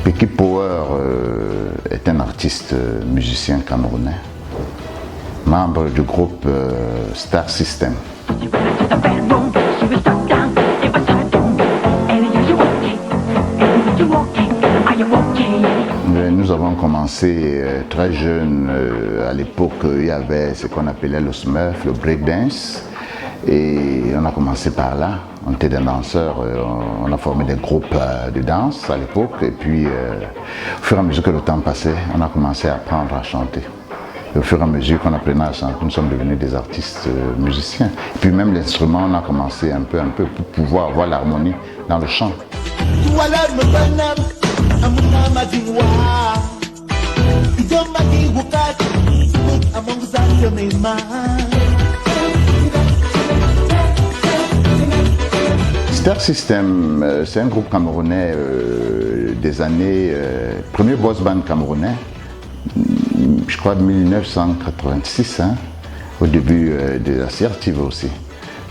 Pecky Power est un artiste musicien camerounais, membre du groupe Star System. Nous avons commencé très jeune. À l'époque, il y avait ce qu'on appelait le Smurf, le breakdance. Et on a commencé par là. On était des danseurs. On a formé des groupes de danse à l'époque. Et puis, au fur et à mesure que le temps passait, on a commencé à apprendre à chanter. Et au fur et à mesure qu'on apprenait à chanter, nous sommes devenus des artistes musiciens. Et puis même l'instrument, on a commencé un peu pour pouvoir avoir l'harmonie dans le chant. Star System, c'est un groupe camerounais des années, premier boss band camerounais, je crois de 1986, hein, au début de la CRTV aussi.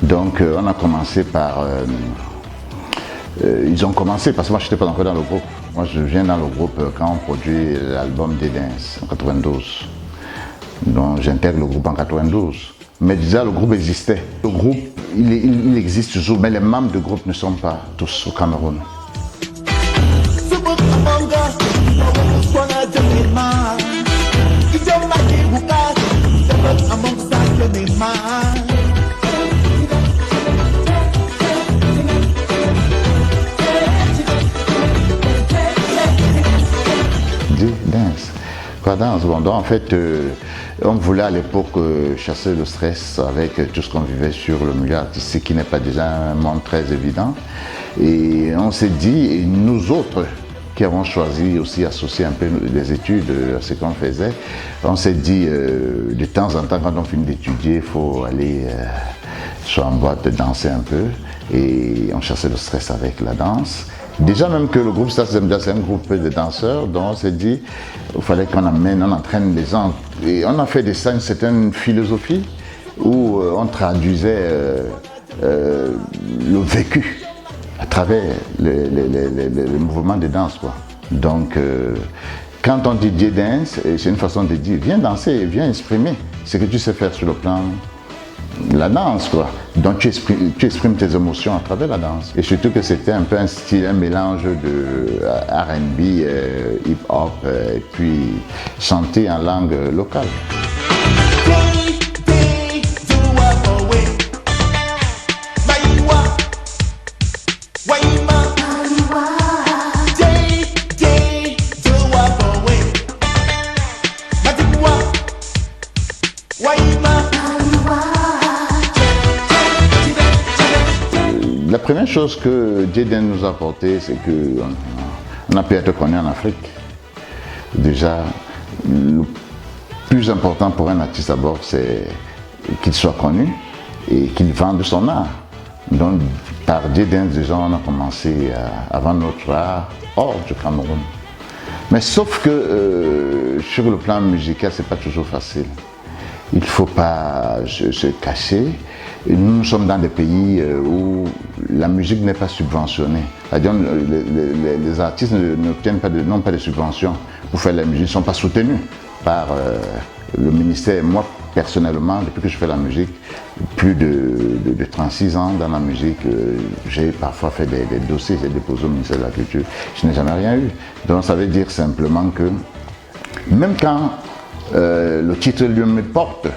Donc on a commencé par... ils ont commencé, parce que moi je n'étais pas encore dans le groupe. Moi je viens dans le groupe quand on produit l'album D-Dance en 92. Donc j'intègre le groupe en 92. Mais déjà le groupe existait. Le groupe, il existe toujours, mais les membres du groupe ne sont pas tous au Cameroun. Quoi danse? Bon, donc en fait, on voulait à l'époque chasser le stress avec tout ce qu'on vivait sur le milieu artistique qui n'est pas déjà un monde très évident. Et on s'est dit, et nous autres qui avons choisi aussi associer un peu les études à ce qu'on faisait, on s'est dit de temps en temps quand on finit d'étudier, il faut aller soit en boîte danser un peu et on chassait le stress avec la danse. Déjà même que le groupe Star System, c'est un groupe de danseurs, donc on s'est dit il fallait qu'on amène, on entraîne les gens. Et on a fait de ça une certaine philosophie où on traduisait le vécu à travers les mouvements de danse, quoi. Donc quand on dit J-Dance, c'est une façon de dire viens danser, viens exprimer ce que tu sais faire sur le plan la danse, quoi. Donc tu exprimes tes émotions à travers la danse. Et surtout que c'était un peu un style, un mélange de R&B, hip-hop, et puis chanté en langue locale. La première chose que J-Dance nous a apporté, c'est qu'on a pu être connu en Afrique. Déjà, le plus important pour un artiste d'abord, c'est qu'il soit connu et qu'il vende son art. Donc, par J-Dance, déjà, on a commencé à vendre notre art hors du Cameroun. Mais sauf que sur le plan musical, c'est pas toujours facile. Il ne faut pas se cacher. Et nous sommes dans des pays où la musique n'est pas subventionnée. C'est-à-dire les artistes n'ont pas de subventions pour faire la musique, ils ne sont pas soutenus par le ministère. Moi, personnellement, depuis que je fais la musique, plus de 36 ans dans la musique, j'ai parfois fait des dossiers, j'ai déposé au ministère de la Culture. Je n'ai jamais rien eu. Donc ça veut dire simplement que même quand le titre lui-même me porte,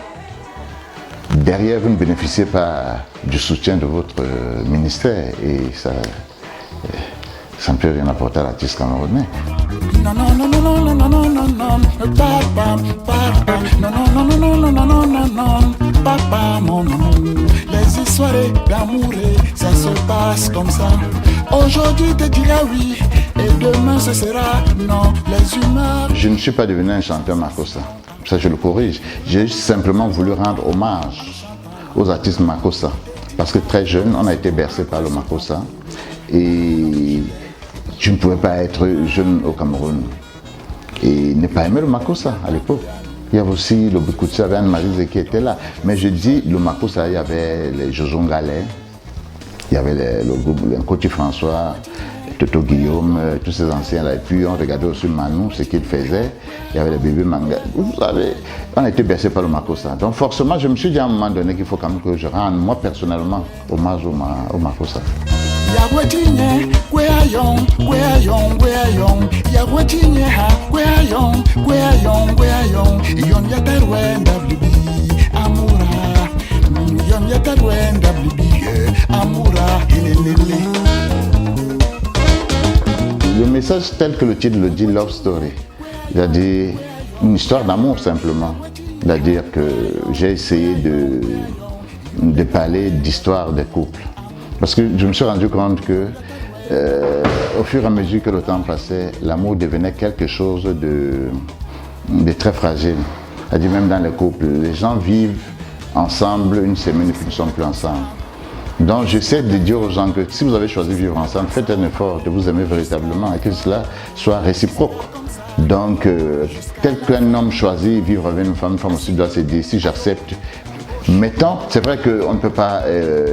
derrière, vous ne bénéficiez pas du soutien de votre ministère et ça ne peut rien apporter à l'artiste camerounais. Les histoires d'amour, ça se passe comme ça. Aujourd'hui, te diras oui, et demain, ce sera non. Les humeurs. Je ne suis pas devenu un chanteur Makossa. Ça, je le corrige. J'ai simplement voulu rendre hommage aux artistes Makossa. Parce que très jeune, on a été bercé par le Makossa. Et tu ne pouvais pas être jeune au Cameroun et ne pas aimer le Makossa à l'époque. Il y avait aussi le Bikutsi, il y avait Anne-Marie qui était là. Mais je dis, le Makossa, il y avait les Joson Galais, il y avait le groupe, le Coty François, Toto Guillaume, tous ces anciens-là. Et puis on regardait aussi Manu, ce qu'il faisait. Il y avait les bébés manga. Vous savez, on était bercé par le Makossa. Donc forcément, je me suis dit à un moment donné qu'il faut quand même que je rende, moi personnellement, hommage au Makossa. Le message tel que le titre le dit, Love Story, c'est-à-dire une histoire d'amour simplement. C'est-à-dire que j'ai essayé de parler d'histoire des couples. Parce que je me suis rendu compte que au fur et à mesure que le temps passait, l'amour devenait quelque chose de très fragile. C'est-à-dire même dans les couples, les gens vivent ensemble une semaine et puis ne sont plus ensemble. Donc j'essaie de dire aux gens que si vous avez choisi de vivre ensemble, faites un effort de vous aimer véritablement et que cela soit réciproque. Donc tel qu'un homme choisit vivre avec une femme aussi doit se dire si j'accepte. Mettons, c'est vrai qu'on ne peut pas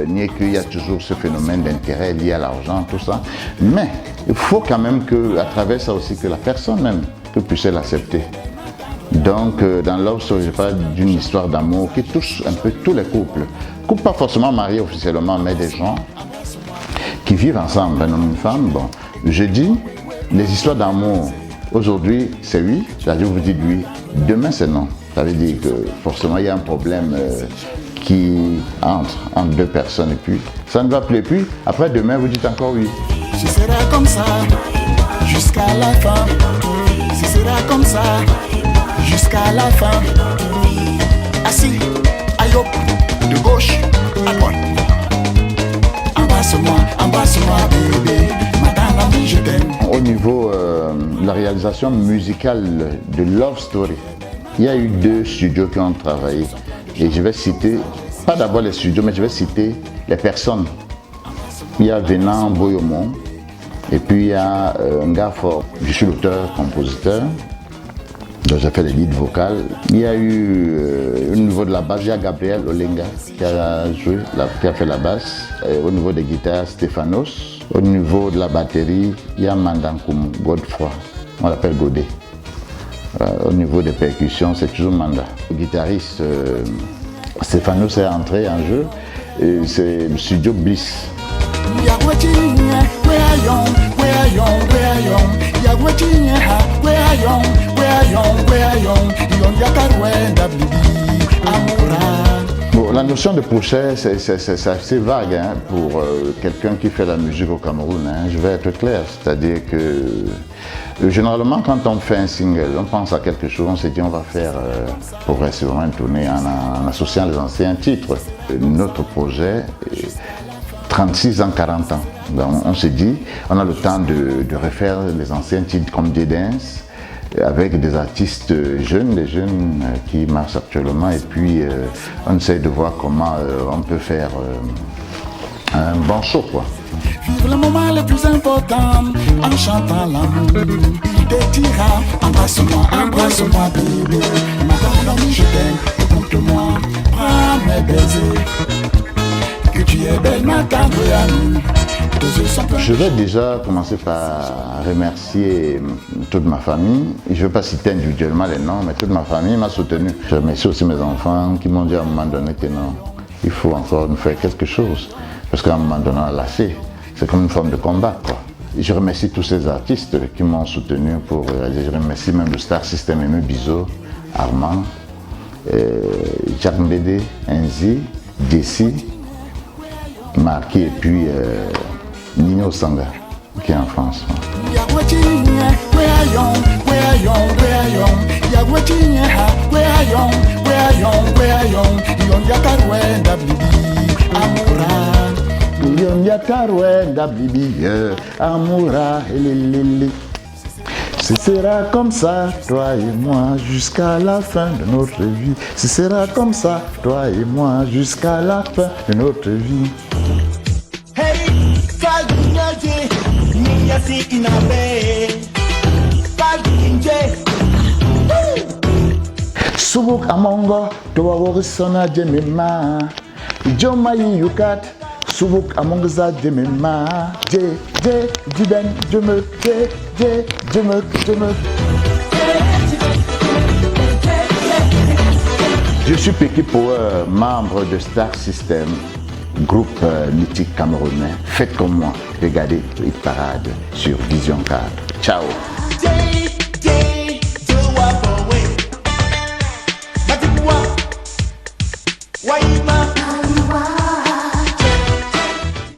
nier qu'il y a toujours ce phénomène d'intérêt lié à l'argent, tout ça, mais il faut quand même qu'à travers ça aussi que la personne même puisse l'accepter. Donc dans Love Story, je parle d'une histoire d'amour qui touche un peu tous les couples. Couples pas forcément mariés officiellement, mais des gens qui vivent ensemble, un homme et une femme. Bon, je dis, les histoires d'amour, aujourd'hui c'est oui, c'est-à-dire vous dites oui, demain c'est non. Ça veut dire que forcément il y a un problème qui entre deux personnes et puis ça ne va plus. Et puis après demain vous dites encore oui. Ce sera comme ça jusqu'à la fin. Ce sera comme ça jusqu'à la fin. Assis, aïe hop, de gauche à droite. Embrasse-moi bébé, madame amie je t'aime. Au niveau de la réalisation musicale de Love Story, il y a eu 2 studios qui ont travaillé et je vais citer, pas d'abord les studios, mais je vais citer les personnes. Il y a Venant Boyomo et puis il y a un gars fort, je suis l'auteur-compositeur, donc j'ai fait les leads vocales. Il y a eu au niveau de la basse, il y a Gabriel Olenga qui a joué, qui a fait la basse. Et au niveau des guitares, Stéphanos. Au niveau de la batterie, il y a Mandankoum Godefroy, on l'appelle Godé. Au niveau des percussions, c'est toujours Manda. Le guitariste Stéphanos est entré en jeu, c'est le studio Bliss. Bon, la notion de projet, c'est assez vague hein, pour quelqu'un qui fait la musique au Cameroun. Hein. Je vais être clair, c'est-à-dire que généralement quand on fait un single, on pense à quelque chose, on se dit on va faire progressivement une tournée en associant les anciens titres. Notre projet, 36 ans, 40 ans. Donc, on se dit, on a le temps de refaire les anciens titres comme J-Dance, avec des artistes jeunes, des jeunes qui marchent actuellement, et puis on essaie de voir comment on peut faire un bon show, quoi. Vivre le moment le plus important en chantant l'amour. Il te dira, embrasse-moi bébé, madame amie je t'aime, écoute-moi, prends mes baisers, que tu es belle ma tendre amie. Je vais déjà commencer par remercier toute ma famille. Je ne vais pas citer individuellement les noms, mais toute ma famille m'a soutenu. Je remercie aussi mes enfants qui m'ont dit à un moment donné que non, il faut encore nous faire quelque chose. Parce qu'à un moment donné, on l'a fait. C'est comme une forme de combat, quoi. Et je remercie tous ces artistes qui m'ont soutenu pour réaliser. Je remercie même le Star System, Aimé Bizot, Armand, Jacques Mbédé, Enzi, Desi, Marquis et puis Nino Sanga, qui est en France. Ce sera comme ça, toi et moi, jusqu'à la fin de notre vie. Ce sera comme ça, toi et moi, jusqu'à la fin de notre vie. Subuk amongo, towa worisona jemima. Joma yukat, Souvok Amongza de Mema, du Ben, je me. Je suis Peki Power, membre de Star System, groupe mythique camerounais. Faites comme moi, regardez Hit Parade sur Vision 4. Ciao.